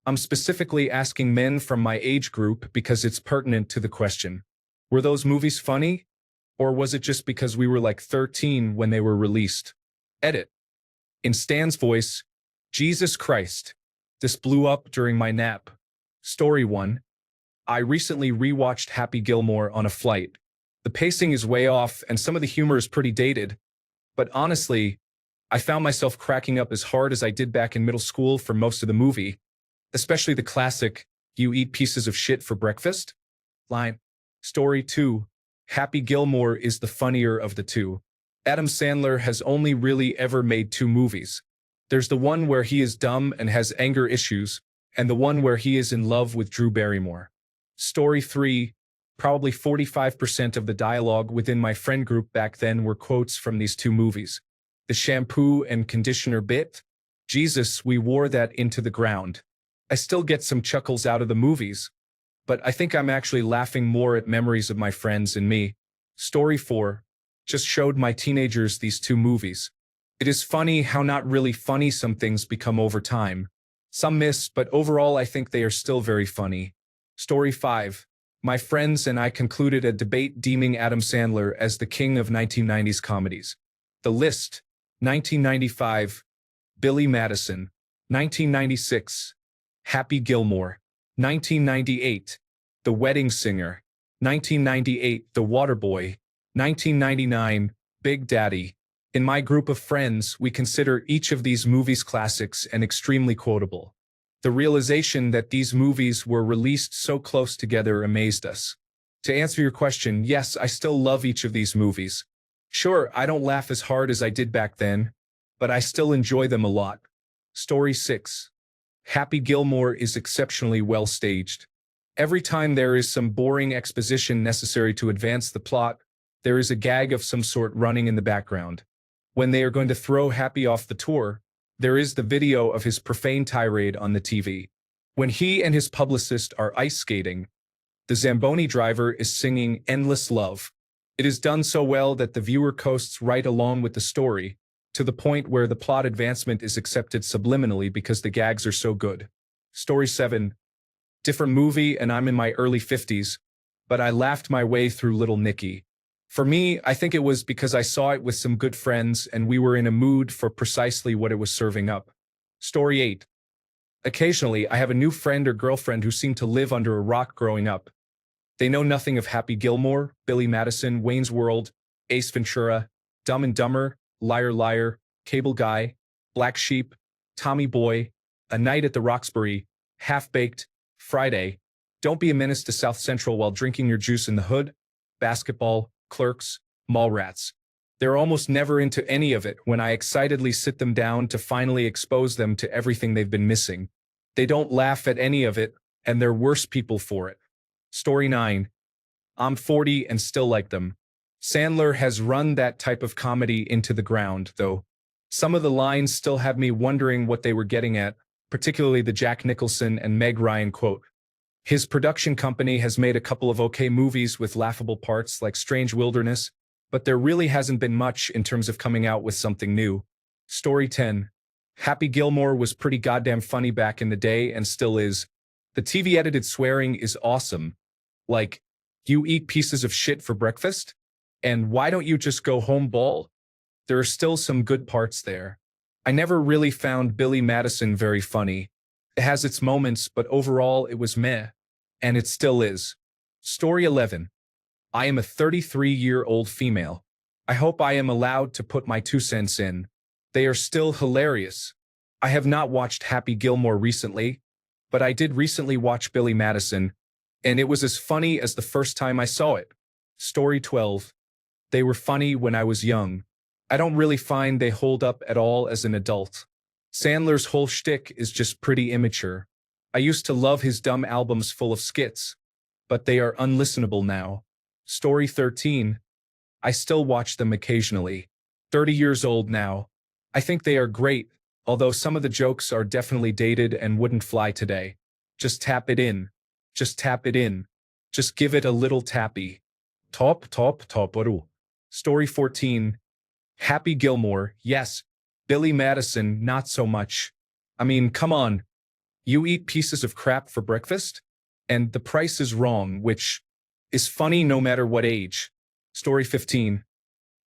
I'm specifically asking men from my age group because it's pertinent to the question. Were those movies funny? Or was it just because we were like 13 when they were released? Edit. In Stan's voice, Jesus Christ. This blew up during my nap. Story 1. I recently rewatched Happy Gilmore on a flight. The pacing is way off and some of the humor is pretty dated, but honestly, I found myself cracking up as hard as I did back in middle school for most of the movie, especially the classic, "You eat pieces of shit for breakfast?" line. Story 2. Happy Gilmore is the funnier of the two. Adam Sandler has only really ever made two movies. There's the one where he is dumb and has anger issues, and the one where he is in love with Drew Barrymore. Story 3. Probably 45% of the dialogue within my friend group back then were quotes from these two movies. The shampoo and conditioner bit? Jesus, we wore that into the ground. I still get some chuckles out of the movies, but I think I'm actually laughing more at memories of my friends and me. Story 4. Just showed my teenagers these two movies. It is funny how not really funny some things become over time. Some miss, but overall I think they are still very funny. Story 5. My friends and I concluded a debate deeming Adam Sandler as the king of 1990s comedies. The list: 1995, Billy Madison; 1996, Happy Gilmore; 1998, The Wedding Singer; 1998, The Waterboy; 1999, Big Daddy. In my group of friends, we consider each of these movies classics and extremely quotable. The realization that these movies were released so close together amazed us. To answer your question, yes, I still love each of these movies. Sure, I don't laugh as hard as I did back then, but I still enjoy them a lot. Story 6. Happy Gilmore is exceptionally well staged. Every time there is some boring exposition necessary to advance the plot, there is a gag of some sort running in the background. When they are going to throw Happy off the tour, there is the video of his profane tirade on the TV. When he and his publicist are ice skating, the Zamboni driver is singing "Endless Love." It is done so well that the viewer coasts right along with the story, to the point where the plot advancement is accepted subliminally because the gags are so good. Story 7. Different movie and I'm in my early 50s, but I laughed my way through Little Nicky. For me, I think it was because I saw it with some good friends and we were in a mood for precisely what it was serving up. Story 8. Occasionally, I have a new friend or girlfriend who seemed to live under a rock growing up. They know nothing of Happy Gilmore, Billy Madison, Wayne's World, Ace Ventura, Dumb and Dumber, Liar Liar, Cable Guy, Black Sheep, Tommy Boy, A Night at the Roxbury, Half-Baked, Friday, Don't Be a Menace to South Central While Drinking Your Juice in the Hood, Basketball, Clerks, Mallrats. They're almost never into any of it when I excitedly sit them down to finally expose them to everything they've been missing. They don't laugh at any of it, and they're worse people for it. Story 9. I'm 40 and still like them. Sandler has run that type of comedy into the ground, though. Some of the lines still have me wondering what they were getting at, particularly the Jack Nicholson and Meg Ryan quote. His production company has made a couple of okay movies with laughable parts like Strange Wilderness, but there really hasn't been much in terms of coming out with something new. Story 10. Happy Gilmore was pretty goddamn funny back in the day and still is. The TV-edited swearing is awesome. Like, "You eat pieces of shit for breakfast?" And "Why don't you just go home, ball?" There are still some good parts there. I never really found Billy Madison very funny. It has its moments, but overall it was meh. And it still is. Story 11. I am a 33-year-old female. I hope I am allowed to put my 2 cents in. They are still hilarious. I have not watched Happy Gilmore recently, but I did recently watch Billy Madison, and it was as funny as the first time I saw it. Story 12. They were funny when I was young. I don't really find they hold up at all as an adult. Sandler's whole shtick is just pretty immature. I used to love his dumb albums full of skits, but they are unlistenable now. Story 13. I still watch them occasionally. 30 years old now. I think they are great, although some of the jokes are definitely dated and wouldn't fly today. Just tap it in. Just tap it in. Just give it a little tappy. Top. Story 14. Happy Gilmore, yes. Billy Madison, not so much. I mean, come on. You eat pieces of crap for breakfast? And the price is wrong, which is funny no matter what age. Story 15.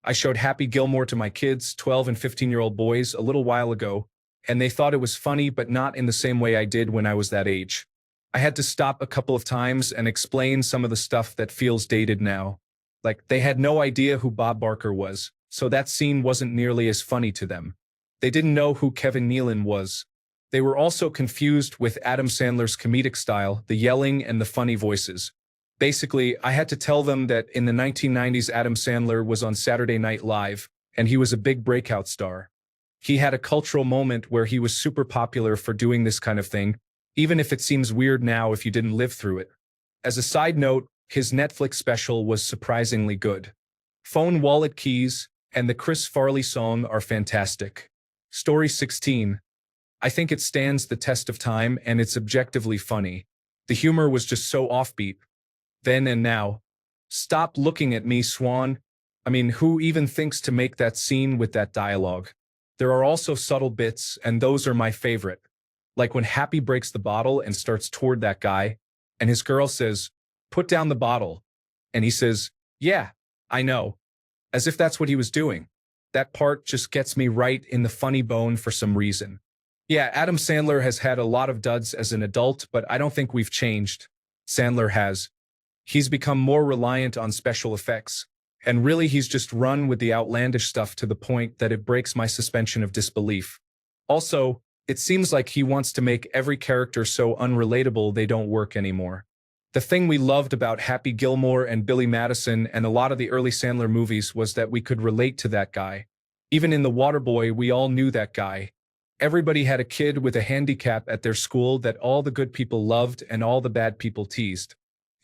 I showed Happy Gilmore to my kids, 12 and 15-year-old boys, a little while ago, and they thought it was funny, but not in the same way I did when I was that age. I had to stop a couple of times and explain some of the stuff that feels dated now. Like, they had no idea who Bob Barker was, so that scene wasn't nearly as funny to them. They didn't know who Kevin Nealon was. They were also confused with Adam Sandler's comedic style, the yelling and the funny voices. Basically, I had to tell them that in the 1990s Adam Sandler was on Saturday Night Live, and he was a big breakout star. He had a cultural moment where he was super popular for doing this kind of thing, even if it seems weird now if you didn't live through it. As a side note, his Netflix special was surprisingly good. Phone Wallet Keys and the Chris Farley song are fantastic. Story 16. I think it stands the test of time and it's objectively funny. The humor was just so offbeat. Then and now. Stop looking at me, Swan. I mean, who even thinks to make that scene with that dialogue? There are also subtle bits, and those are my favorite. Like when Happy breaks the bottle and starts toward that guy, and his girl says, "Put down the bottle." And he says, "Yeah, I know." As if that's what he was doing. That part just gets me right in the funny bone for some reason. Yeah, Adam Sandler has had a lot of duds as an adult, but I don't think we've changed. Sandler has. He's become more reliant on special effects. And really he's just run with the outlandish stuff to the point that it breaks my suspension of disbelief. Also, it seems like he wants to make every character so unrelatable they don't work anymore. The thing we loved about Happy Gilmore and Billy Madison and a lot of the early Sandler movies was that we could relate to that guy. Even in The Waterboy, we all knew that guy. Everybody had a kid with a handicap at their school that all the good people loved and all the bad people teased.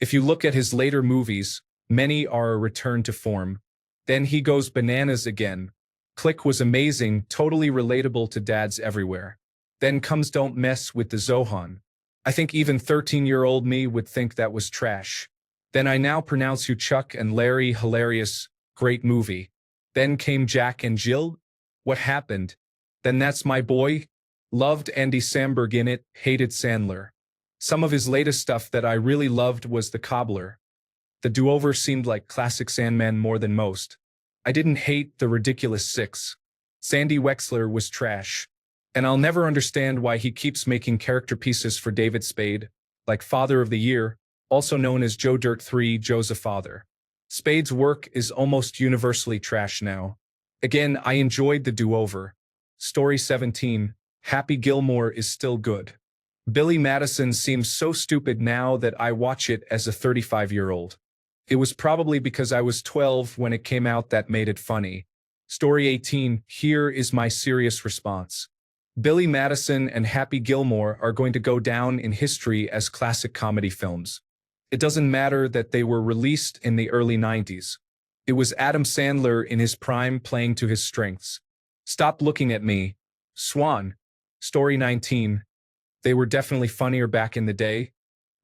If you look at his later movies, many are a return to form. Then he goes bananas again. Click was amazing, totally relatable to dads everywhere. Then comes Don't Mess with the Zohan. I think even 13-year-old me would think that was trash. Then I Now Pronounce You Chuck and Larry, hilarious, great movie. Then came Jack and Jill. What happened? Then That's My Boy. Loved Andy Samberg in it, hated Sandler. Some of his latest stuff that I really loved was The Cobbler. The Do-Over seemed like classic Sandman more than most. I didn't hate The Ridiculous Six. Sandy Wexler was trash. And I'll never understand why he keeps making character pieces for David Spade, like Father of the Year, also known as Joe Dirt 3, Joe's a Father. Spade's work is almost universally trash now. Again, I enjoyed The Do-Over. Story 17. Happy Gilmore is still good. Billy Madison seems so stupid now that I watch it as a 35-year-old. It was probably because I was 12 when it came out that made it funny. Story 18. Here is my serious response. Billy Madison and Happy Gilmore are going to go down in history as classic comedy films. It doesn't matter that they were released in the early 90s. It was Adam Sandler in his prime playing to his strengths. Stop looking at me, Swan. Story 19. They were definitely funnier back in the day,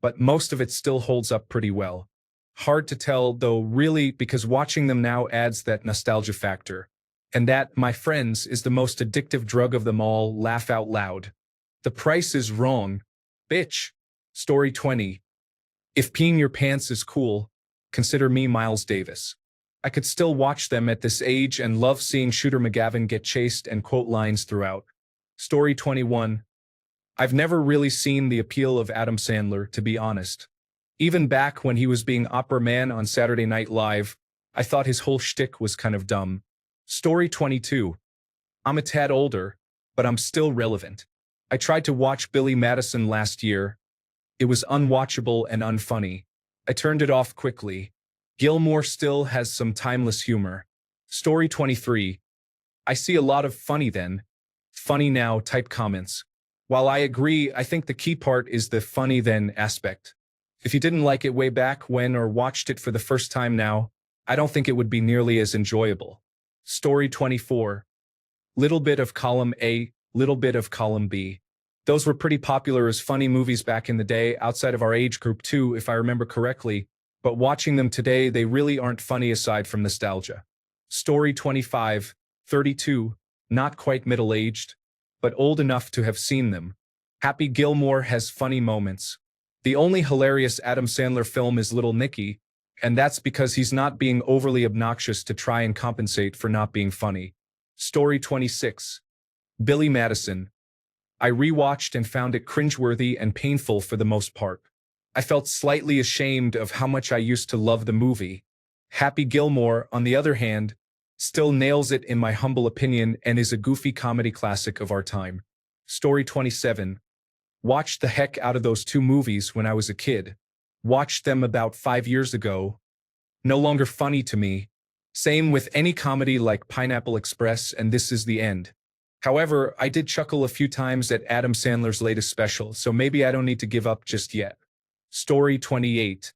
but most of it still holds up pretty well. Hard to tell, though, really, because watching them now adds that nostalgia factor. And that, my friends, is the most addictive drug of them all, laugh out loud. The price is wrong. Bitch. Story 20. If peeing your pants is cool, consider me Miles Davis. I could still watch them at this age and love seeing Shooter McGavin get chased and quote lines throughout. Story 21. I've never really seen the appeal of Adam Sandler, to be honest. Even back when he was being Opera Man on Saturday Night Live, I thought his whole shtick was kind of dumb. Story 22. I'm a tad older, but I'm still relevant. I tried to watch Billy Madison last year. It was unwatchable and unfunny. I turned it off quickly. Gilmore still has some timeless humor. Story 23. I see a lot of funny then, funny now type comments. While I agree, I think the key part is the funny then aspect. If you didn't like it way back when or watched it for the first time now, I don't think it would be nearly as enjoyable. Story 24. Little bit of column A, little bit of column B. Those were pretty popular as funny movies back in the day, outside of our age group too, if I remember correctly, but watching them today, they really aren't funny aside from nostalgia. Story 25. 32. Not quite middle-aged, but old enough to have seen them. Happy Gilmore has funny moments. The only hilarious Adam Sandler film is Little Nicky, and that's because he's not being overly obnoxious to try and compensate for not being funny. Story 26. Billy Madison. I rewatched and found it cringeworthy and painful for the most part. I felt slightly ashamed of how much I used to love the movie. Happy Gilmore, on the other hand, still nails it in my humble opinion and is a goofy comedy classic of our time. Story 27. Watched the heck out of those two movies when I was a kid. Watched them about 5 years ago. No longer funny to me. Same with any comedy like Pineapple Express and This Is the End. However, I did chuckle a few times at Adam Sandler's latest special, so maybe I don't need to give up just yet. Story 28.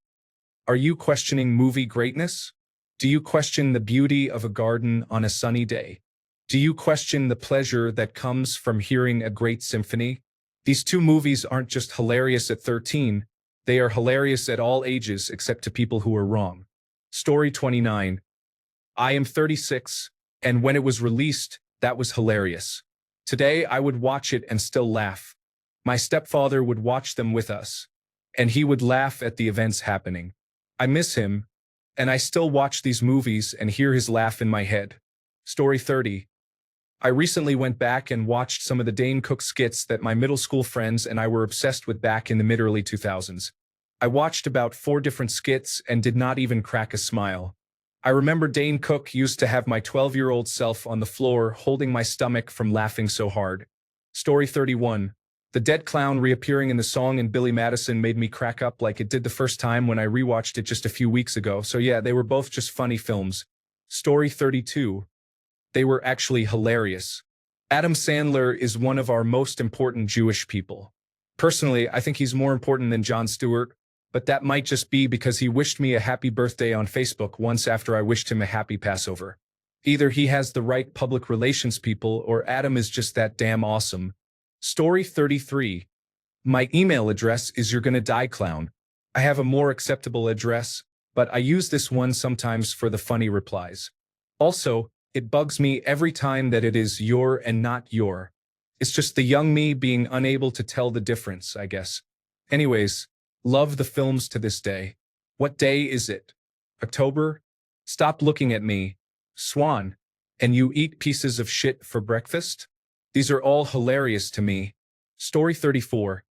Are you questioning movie greatness? Do you question the beauty of a garden on a sunny day? Do you question the pleasure that comes from hearing a great symphony? These two movies aren't just hilarious at 13, they are hilarious at all ages except to people who are wrong. Story 29. I am 36, and when it was released, that was hilarious. Today, I would watch it and still laugh. My stepfather would watch them with us, and he would laugh at the events happening. I miss him, and I still watch these movies and hear his laugh in my head. Story 30. I recently went back and watched some of the Dane Cook skits that my middle school friends and I were obsessed with back in the mid-early 2000s. I watched about 4 different skits and did not even crack a smile. I remember Dane Cook used to have my 12-year-old self on the floor holding my stomach from laughing so hard. Story 31. The dead clown reappearing in the song in Billy Madison made me crack up like it did the first time when I rewatched it just a few weeks ago, so yeah, they were both just funny films. Story 32. They were actually hilarious. Adam Sandler is one of our most important Jewish people. Personally, I think he's more important than Jon Stewart, but that might just be because he wished me a happy birthday on Facebook once after I wished him a happy Passover. Either he has the right public relations people or Adam is just that damn awesome. Story 33. My email address is You're Gonna Die Clown. I have a more acceptable address, but I use this one sometimes for the funny replies. Also, it bugs me every time that it is your and not your. It's just the young me being unable to tell the difference, I guess. Anyways, love the films to this day. What day is it? October? Stop looking at me. Swan. And you eat pieces of shit for breakfast? These are all hilarious to me. Story 34.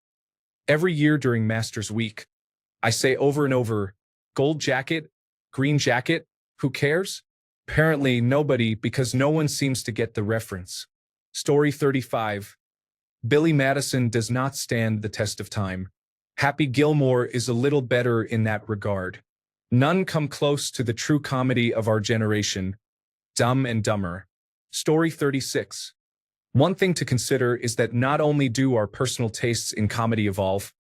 Every year during Masters Week, I say over and over, gold jacket, green jacket, who cares? Apparently nobody, because no one seems to get the reference. Story 35. Billy Madison does not stand the test of time. Happy Gilmore is a little better in that regard. None come close to the true comedy of our generation. Dumb and Dumber. Story 36. One thing to consider is that not only do our personal tastes in comedy evolve,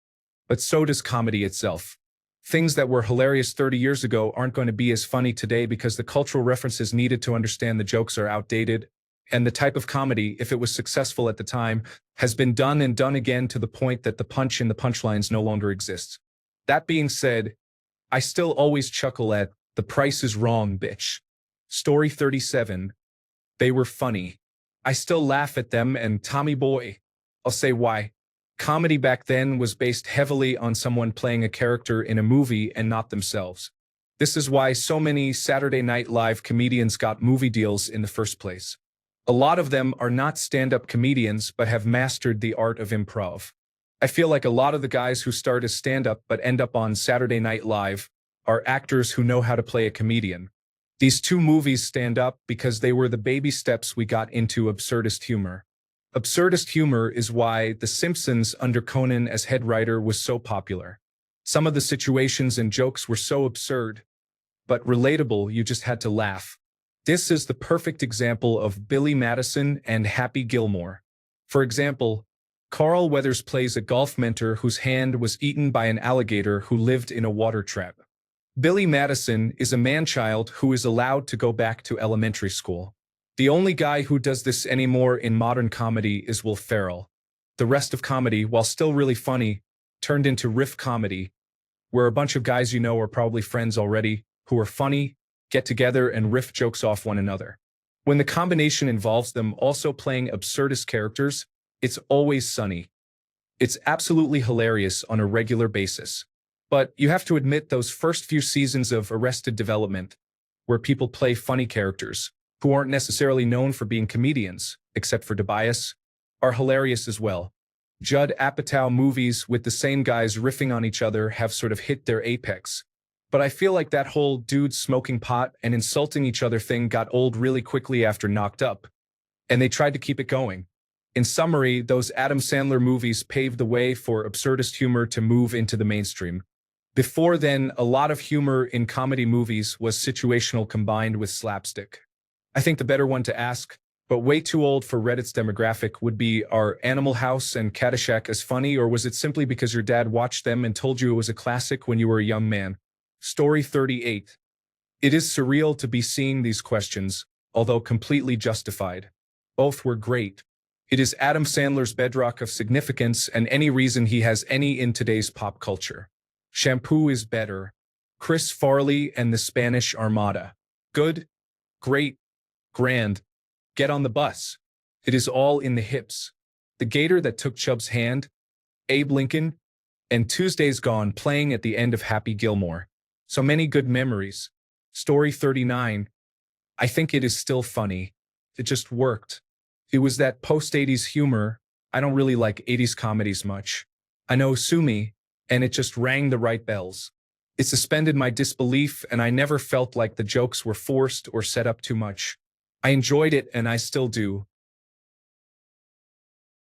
but so does comedy itself. Things that were hilarious 30 years ago aren't going to be as funny today because the cultural references needed to understand the jokes are outdated, and the type of comedy, if it was successful at the time, has been done and done again to the point that the punch in the punchlines no longer exists. That being said, I still always chuckle at The Price is Wrong, bitch. Story 37. They were funny. I still laugh at them and Tommy Boy. I'll say why. Comedy back then was based heavily on someone playing a character in a movie and not themselves. This is why so many Saturday Night Live comedians got movie deals in the first place. A lot of them are not stand-up comedians but have mastered the art of improv. I feel like a lot of the guys who start as stand-up but end up on Saturday Night Live are actors who know how to play a comedian. These two movies stand up because they were the baby steps we got into absurdist humor. Absurdist humor is why The Simpsons under Conan as head writer was so popular. Some of the situations and jokes were so absurd, but relatable you just had to laugh. This is the perfect example of Billy Madison and Happy Gilmore. For example, Carl Weathers plays a golf mentor whose hand was eaten by an alligator who lived in a water trap. Billy Madison is a man-child who is allowed to go back to elementary school. The only guy who does this anymore in modern comedy is Will Ferrell. The rest of comedy, while still really funny, turned into riff comedy, where a bunch of guys you know are probably friends already, who are funny, get together and riff jokes off one another. When the combination involves them also playing absurdist characters, it's always sunny. It's absolutely hilarious on a regular basis. But you have to admit those first few seasons of Arrested Development, where people play funny characters, who aren't necessarily known for being comedians, except for Tobias, are hilarious as well. Judd Apatow movies with the same guys riffing on each other have sort of hit their apex. But I feel like that whole dudes smoking pot and insulting each other thing got old really quickly after Knocked Up, and they tried to keep it going. In summary, those Adam Sandler movies paved the way for absurdist humor to move into the mainstream. Before then, a lot of humor in comedy movies was situational combined with slapstick. I think the better one to ask, but way too old for Reddit's demographic, would be, are Animal House and Caddyshack as funny, or was it simply because your dad watched them and told you it was a classic when you were a young man? Story 38. It is surreal to be seeing these questions, although completely justified. Both were great. It is Adam Sandler's bedrock of significance and any reason he has any in today's pop culture. Shampoo is better. Chris Farley and the Spanish Armada. Good, great, grand. Get on the bus. It is all in the hips. The gator that took Chubb's hand, Abe Lincoln, and Tuesday's Gone playing at the end of Happy Gilmore. So many good memories. Story 39. I think it is still funny. It just worked. It was that post-80s humor. I don't really like 80s comedies much. I know, sue me, and it just rang the right bells. It suspended my disbelief, and I never felt like the jokes were forced or set up too much. I enjoyed it, and I still do.